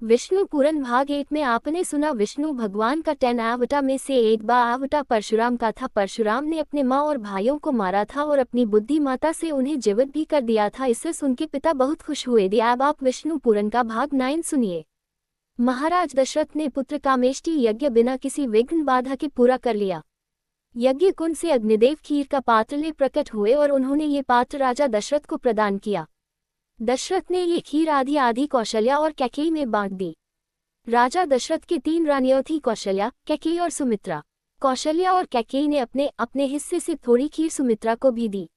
विष्णु पुराण भाग 8 में आपने सुना विष्णु भगवान का 10 अवतार में से एक अवतार परशुराम का था। परशुराम ने अपने माँ और भाइयों को मारा था और अपनी बुद्धि माता से उन्हें जीवित भी कर दिया था। इससे सुनके पिता बहुत खुश हुए। अब आप विष्णु पुराण का भाग 9 सुनिए। महाराज दशरथ ने पुत्र कामेष्टि यज्ञ बिना किसी विघ्न बाधा के पूरा कर लिया। यज्ञ कुंड से अग्निदेव खीर का पात्र ले प्रकट हुए और उन्होंने ये पात्र राजा दशरथ को प्रदान किया। दशरथ ने ये खीर आधी आधी कौशल्या और कैकेयी में बांट दी। राजा दशरथ की 3 रानियां थीं, कौशल्या, कैकेयी और सुमित्रा। कौशल्या और कैकेयी ने अपने अपने हिस्से से थोड़ी खीर सुमित्रा को भी दी।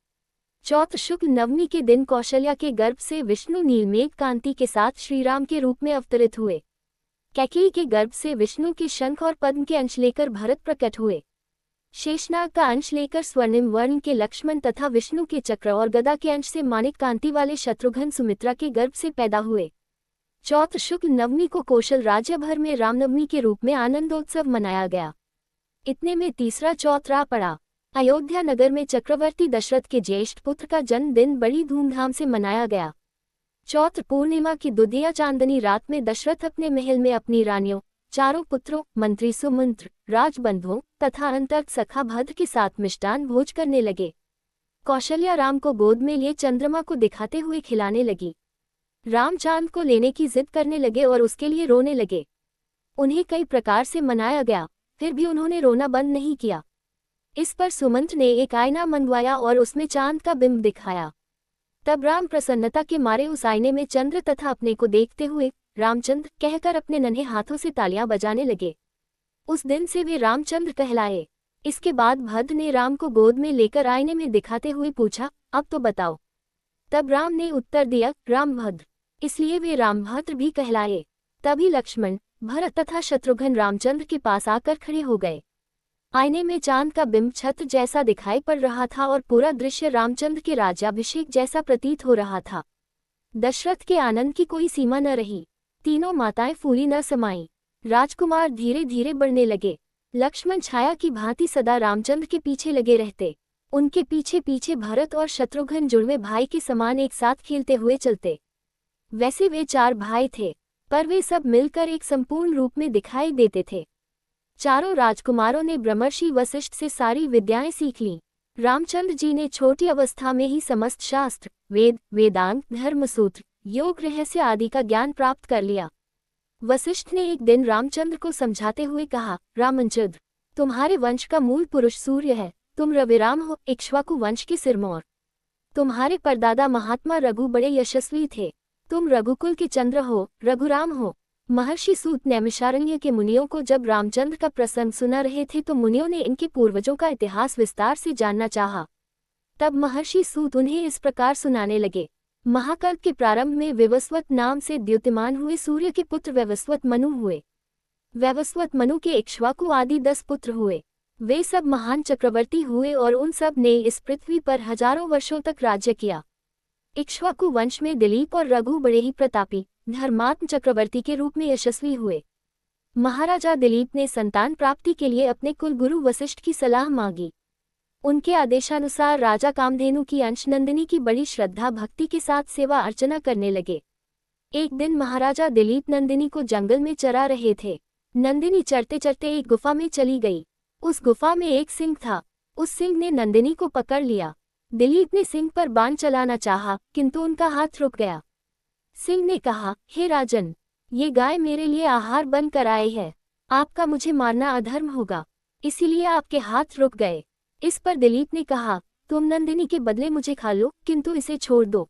चौथ शुक्ल नवमी के दिन कौशल्या के गर्भ से विष्णु नीलमेघ कांति के साथ श्रीराम के रूप में अवतरित हुए। कैकेयी के गर्भ से विष्णु के शंख और पद्म के अंश लेकर भरत प्रकट हुए। शेषनाग का अंश लेकर स्वर्णिम वर्ण के लक्ष्मण तथा विष्णु के चक्र और गदा के अंश से माणिक कांति वाले शत्रुघ्न सुमित्रा के गर्भ से पैदा हुए। चौथ शुक्ल नवमी को कौशल राज्य भर में रामनवमी के रूप में आनंदोत्सव मनाया गया। इतने में तीसरा चौथ रा पड़ा। अयोध्या नगर में चक्रवर्ती दशरथ के ज्येष्ठ पुत्र का जन्मदिन बड़ी धूमधाम से मनाया गया। चौथ पूर्णिमा की दुधिया चांदनी रात में दशरथ अपने महल में अपनी रानियों, चारों पुत्रों, मंत्री सुमंत्र, राजबंधुओं तथा अंतर्गत सखा भद्र के साथ मिष्टान भोज करने लगे। कौशल्या राम को गोद में लिए चंद्रमा को दिखाते हुए खिलाने लगी। राम चांद को लेने की जिद करने लगे और उसके लिए रोने लगे। उन्हें कई प्रकार से मनाया गया, फिर भी उन्होंने रोना बंद नहीं किया। इस पर सुमंत्र ने एक आईना मंगवाया और उसमें चांद का बिंब दिखाया। तब राम प्रसन्नता के मारे उस आईने में चंद्र तथा अपने को देखते हुए रामचंद्र कहकर अपने नन्हे हाथों से तालियां बजाने लगे। उस दिन से वे रामचंद्र कहलाए। इसके बाद भद्र ने राम को गोद में लेकर आईने में दिखाते हुए पूछा, अब तो बताओ। तब राम ने उत्तर दिया, रामभद्र। इसलिए वे रामभद्र भी कहलाए। तभी लक्ष्मण, भरत तथा शत्रुघ्न रामचंद्र के पास आकर खड़े हो गए। आईने में चांद का बिंब छत्र जैसा दिखाई पड़ रहा था और पूरा दृश्य रामचंद्र के राज्याभिषेक जैसा प्रतीत हो रहा था। दशरथ के आनंद की कोई सीमा न रही। तीनों माताएं फूली न समाईं। राजकुमार धीरे धीरे बढ़ने लगे। लक्ष्मण छाया की भांति सदा रामचंद्र के पीछे लगे रहते। उनके पीछे पीछे भरत और शत्रुघ्न जुड़वे भाई के समान एक साथ खेलते हुए चलते। वैसे वे 4 भाई थे, पर वे सब मिलकर एक संपूर्ण रूप में दिखाई देते थे। चारों राजकुमारों ने ब्रह्मर्षि वशिष्ठ से सारी विद्याएं सीख लीं। रामचंद्र जी ने छोटी अवस्था में ही समस्त शास्त्र, वेद, वेदांग, धर्मसूत्र, योग रहस्य आदि का ज्ञान प्राप्त कर लिया। वशिष्ठ ने एक दिन रामचंद्र को समझाते हुए कहा, रामचंद्र, तुम्हारे वंश का मूल पुरुष सूर्य है। तुम रविराम हो, इक्ष्वाकु वंश के सिरमौर। तुम्हारे परदादा महात्मा रघु बड़े यशस्वी थे। तुम रघुकुल के चंद्र हो, रघुराम हो। महर्षि सूत नैमिषारण्य के मुनियों को जब रामचंद्र का प्रसंग सुना रहे थे तो मुनियों ने इनके पूर्वजों का इतिहास विस्तार से जानना चाहा। तब महर्षि सूत उन्हें इस प्रकार सुनाने लगे। महाकल्प के प्रारंभ में वैवस्वत नाम से द्युतिमान हुए सूर्य के पुत्र वैवस्वत मनु हुए। वैवस्वत मनु के इक्ष्वाकु आदि 10 पुत्र हुए। वे सब महान चक्रवर्ती हुए और उन सब ने इस पृथ्वी पर हजारों वर्षों तक राज्य किया। इक्ष्वाकु वंश में दिलीप और रघु बड़े ही प्रतापी, धर्मात्म चक्रवर्ती के रूप में यशस्वी हुए। महाराजा दिलीप ने संतान प्राप्ति के लिए अपने कुलगुरु वशिष्ठ की सलाह मांगी। उनके आदेशानुसार राजा कामधेनु की अंश नंदिनी की बड़ी श्रद्धा भक्ति के साथ सेवा अर्चना करने लगे। एक दिन महाराजा दिलीप नंदिनी को जंगल में चरा रहे थे। नंदिनी चरते चरते एक गुफा में चली गई। उस गुफा में एक सिंह था। उस सिंह ने नंदिनी को पकड़ लिया। दिलीप ने सिंह पर बाण चलाना चाहा, किंतु उनका हाथ रुक गया। सिंह ने कहा, हे राजन, ये गाय मेरे लिए आहार बनकर आई है। आपका मुझे मारना अधर्म होगा, इसीलिए आपके हाथ रुक गए। इस पर दिलीप ने कहा, तुम नंदिनी के बदले मुझे खा लो, किंतु इसे छोड़ दो।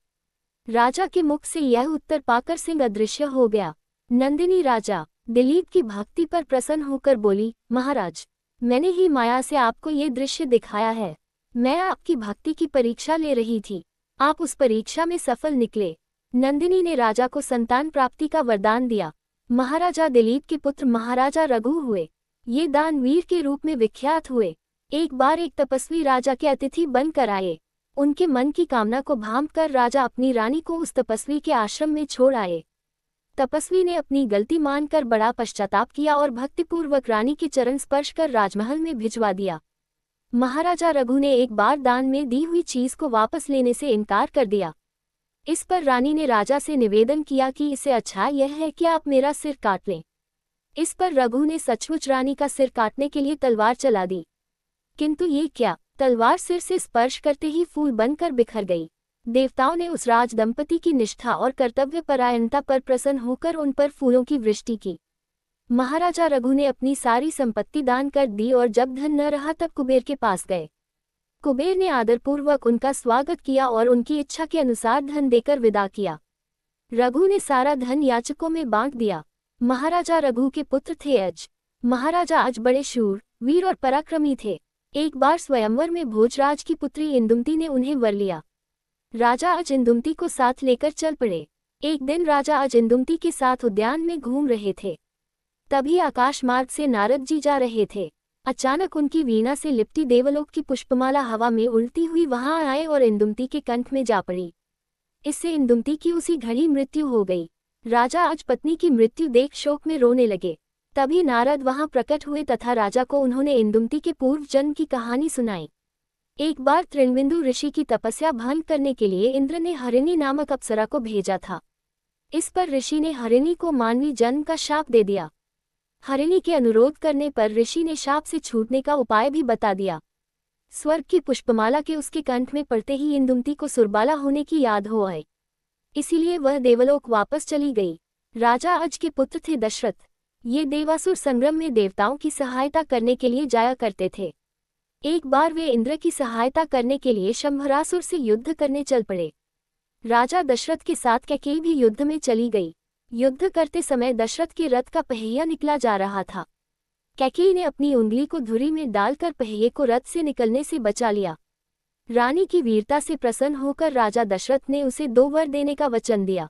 राजा के मुख से यह उत्तर पाकर सिंह अदृश्य हो गया। नंदिनी राजा दिलीप की भक्ति पर प्रसन्न होकर बोली, महाराज, मैंने ही माया से आपको ये दृश्य दिखाया है। मैं आपकी भक्ति की परीक्षा ले रही थी। आप उस परीक्षा में सफल निकले। नंदिनी ने राजा को संतान प्राप्ति का वरदान दिया। महाराजा दिलीप के पुत्र महाराजा रघु हुए। ये दानवीर के रूप में विख्यात हुए। एक बार एक तपस्वी राजा के अतिथि बनकर आए। उनके मन की कामना को भांप कर राजा अपनी रानी को उस तपस्वी के आश्रम में छोड़ आए। तपस्वी ने अपनी गलती मानकर बड़ा पश्चाताप किया और भक्तिपूर्वक रानी के चरण स्पर्श कर राजमहल में भिजवा दिया। महाराजा रघु ने एक बार दान में दी हुई चीज को वापस लेने से इनकार कर दिया। इस पर रानी ने राजा से निवेदन किया कि इससे अच्छा यह है कि आप मेरा सिर काट लें। इस पर रघु ने सचमुच रानी का सिर काटने के लिए तलवार चला दी, किंतु ये क्या, तलवार सिर से स्पर्श करते ही फूल बनकर बिखर गई। देवताओं ने उस राज दंपति की निष्ठा और कर्तव्य परायणता पर प्रसन्न होकर उन पर फूलों की वृष्टि की। महाराजा रघु ने अपनी सारी संपत्ति दान कर दी और जब धन न रहा तब कुबेर के पास गए। कुबेर ने आदरपूर्वक उनका स्वागत किया और उनकी इच्छा के अनुसार धन देकर विदा किया। रघु ने सारा धन याचकों में बांट दिया। महाराजा रघु के पुत्र थे अज। महाराजा अज बड़े शूर, वीर और पराक्रमी थे। एक बार स्वयंवर में भोजराज की पुत्री इंदुमती ने उन्हें वर लिया। राजा अज इंदुमती को साथ लेकर चल पड़े। एक दिन राजा अज इंदुमती के साथ उद्यान में घूम रहे थे। तभी आकाश मार्ग से नारद जी जा रहे थे। अचानक उनकी वीणा से लिपटी देवलोक की पुष्पमाला हवा में उड़ती हुई वहां आए और इंदुमती के कंठ में जा पड़ी। इससे इंदुमती की उसी घड़ी मृत्यु हो गई। राजा अज पत्नी की मृत्यु देख शोक में रोने लगे। तभी नारद वहां प्रकट हुए तथा राजा को उन्होंने इंदुमती के पूर्व जन्म की कहानी सुनाई। एक बार तृणबिंदु ऋषि की तपस्या भंग करने के लिए इंद्र ने हरिणी नामक अप्सरा को भेजा था। इस पर ऋषि ने हरिणी को मानवी जन्म का शाप दे दिया। हरिणी के अनुरोध करने पर ऋषि ने शाप से छूटने का उपाय भी बता दिया। स्वर्ग की पुष्पमाला के उसके कंठ में पड़ते ही इंदुमती को सुरबाला होने की याद हो आई। इसीलिए वह देवलोक वापस चली गई। राजा अज के पुत्र थे दशरथ। ये देवासुर संग्राम में देवताओं की सहायता करने के लिए जाया करते थे। एक बार वे इंद्र की सहायता करने के लिए शंभरासुर से युद्ध करने चल पड़े। राजा दशरथ के साथ कैकेयी भी युद्ध में चली गई। युद्ध करते समय दशरथ के रथ का पहिया निकला जा रहा था। कैकेयी ने अपनी उंगली को धुरी में डालकर पहिए को रथ से निकलने से बचा लिया। रानी की वीरता से प्रसन्न होकर राजा दशरथ ने उसे 2 वर देने का वचन दिया,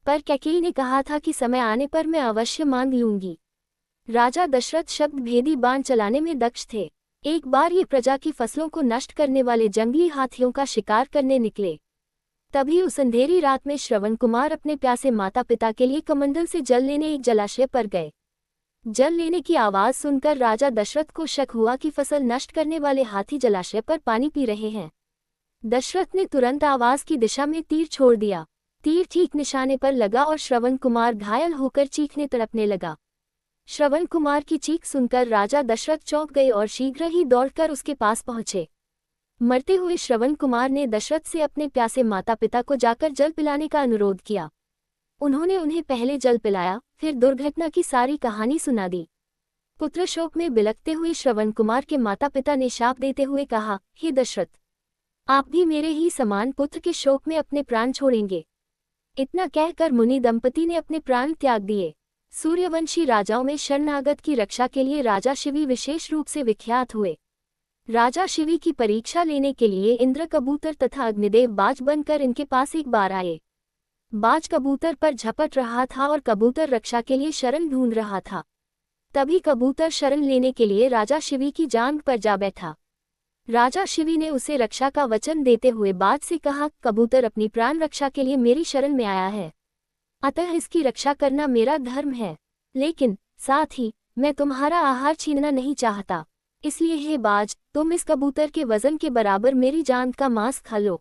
पर कैकेयी ने कहा था कि समय आने पर मैं अवश्य मांग लूंगी। राजा दशरथ शब्द भेदी बाण चलाने में दक्ष थे। एक बार ये प्रजा की फसलों को नष्ट करने वाले जंगली हाथियों का शिकार करने निकले। तभी उस अंधेरी रात में श्रवण कुमार अपने प्यासे माता पिता के लिए कमंडल से जल लेने एक जलाशय पर गए। जल लेने की आवाज सुनकर राजा दशरथ को शक हुआ कि फसल नष्ट करने वाले हाथी जलाशय पर पानी पी रहे हैं। दशरथ ने तुरंत आवाज की दिशा में तीर छोड़ दिया। तीर ठीक निशाने पर लगा और श्रवण कुमार घायल होकर चीखने तड़पने लगा। श्रवण कुमार की चीख सुनकर राजा दशरथ चौंक गए और शीघ्र ही दौड़कर उसके पास पहुंचे। मरते हुए श्रवण कुमार ने दशरथ से अपने प्यासे माता पिता को जाकर जल पिलाने का अनुरोध किया। उन्होंने उन्हें पहले जल पिलाया, फिर दुर्घटना की सारी कहानी सुना दी। पुत्र शोक में बिलखते हुए श्रवण कुमार के माता पिता ने शाप देते हुए कहा, हे दशरथ, आप भी मेरे ही समान पुत्र के शोक में अपने प्राण छोड़ेंगे। इतना कहकर मुनि दंपति ने अपने प्राण त्याग दिए। सूर्यवंशी राजाओं में शरणागत की रक्षा के लिए राजा शिवी विशेष रूप से विख्यात हुए। राजा शिवी की परीक्षा लेने के लिए इंद्र कबूतर तथा अग्निदेव बाज बनकर इनके पास एक बार आए। बाज कबूतर पर झपट रहा था और कबूतर रक्षा के लिए शरण ढूंढ रहा था। तभी कबूतर शरण लेने के लिए राजा शिवी की जांघ पर जा बैठा। राजा शिवी ने उसे रक्षा का वचन देते हुए बाज से कहा, कबूतर अपनी प्राण रक्षा के लिए मेरी शरण में आया है, अतः इसकी रक्षा करना मेरा धर्म है। लेकिन साथ ही मैं तुम्हारा आहार छीनना नहीं चाहता, इसलिए हे बाज, तुम इस कबूतर के वजन के बराबर मेरी जान का मांस खा लो।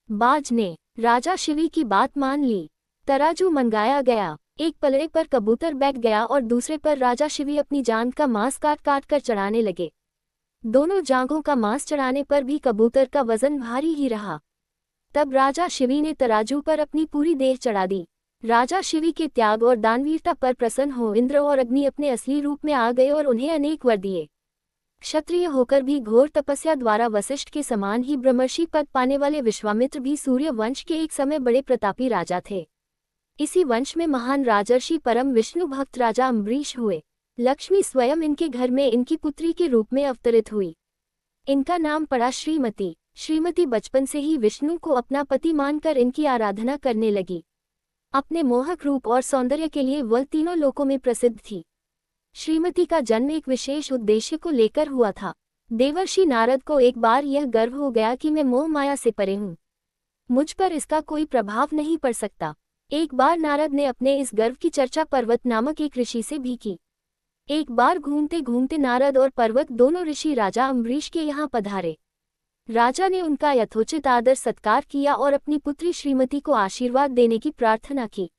बाज ने राजा शिवी की बात मान ली। तराजू मंगाया गया। एक पलड़े पर कबूतर बैठ गया और दूसरे पर राजा शिवी अपनी जान का मांस काट काट कर चढ़ाने लगे। दोनों जांघों का मांस चढ़ाने पर भी कबूतर का वजन भारी ही रहा। तब राजा शिवी ने तराजू पर अपनी पूरी देह चढ़ा दी। राजा शिवी के त्याग और दानवीरता पर प्रसन्न हो इंद्र और अग्नि अपने असली रूप में आ गए और उन्हें अनेक वर दिए। क्षत्रिय होकर भी घोर तपस्या द्वारा वशिष्ठ के समान ही ब्रह्मर्षि पद पाने वाले विश्वामित्र भी सूर्य वंश के एक समय बड़े प्रतापी राजा थे। इसी वंश में महान राजर्षि परम विष्णु भक्त राजा अम्बरीश हुए। लक्ष्मी स्वयं इनके घर में इनकी पुत्री के रूप में अवतरित हुई। इनका नाम पड़ा श्रीमती। श्रीमती बचपन से ही विष्णु को अपना पति मानकर इनकी आराधना करने लगी। अपने मोहक रूप और सौंदर्य के लिए वह तीनों लोकों में प्रसिद्ध थी। श्रीमती का जन्म एक विशेष उद्देश्य को लेकर हुआ था। देवर्षि नारद को एक बार यह गर्व हो गया कि मैं मोह माया से परे हूँ, मुझ पर इसका कोई प्रभाव नहीं पड़ सकता। एक बार नारद ने अपने इस गर्व की चर्चा पर्वत नामक एक ऋषि से भी की। एक बार घूमते घूमते नारद और पर्वत दोनों ऋषि राजा अम्बरीश के यहाँ पधारे। राजा ने उनका यथोचित आदर सत्कार किया और अपनी पुत्री श्रीमती को आशीर्वाद देने की प्रार्थना की।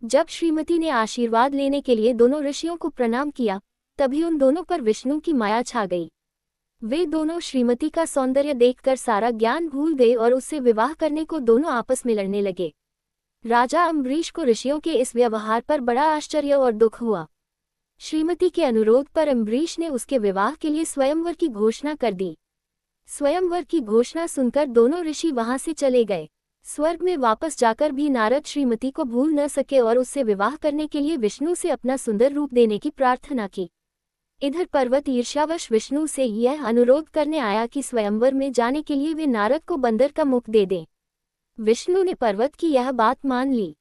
जब श्रीमती ने आशीर्वाद लेने के लिए दोनों ऋषियों को प्रणाम किया, तभी उन दोनों पर विष्णु की माया छा गई। वे दोनों श्रीमती का सौंदर्य देखकर सारा ज्ञान भूल गए और उससे विवाह करने को दोनों आपस में लड़ने लगे। राजा अम्बरीश को ऋषियों के इस व्यवहार पर बड़ा आश्चर्य और दुख हुआ। श्रीमती के अनुरोध पर अम्बरीश ने उसके विवाह के लिए स्वयंवर की घोषणा कर दी। स्वयंवर की घोषणा सुनकर दोनों ऋषि वहां से चले गए। स्वर्ग में वापस जाकर भी नारद श्रीमती को भूल न सके और उससे विवाह करने के लिए विष्णु से अपना सुंदर रूप देने की प्रार्थना की। इधर पर्वत ईर्ष्यावश विष्णु से यह अनुरोध करने आया कि स्वयंवर में जाने के लिए वे नारद को बंदर का मुख दे दें। विष्णु ने पर्वत की यह बात मान ली।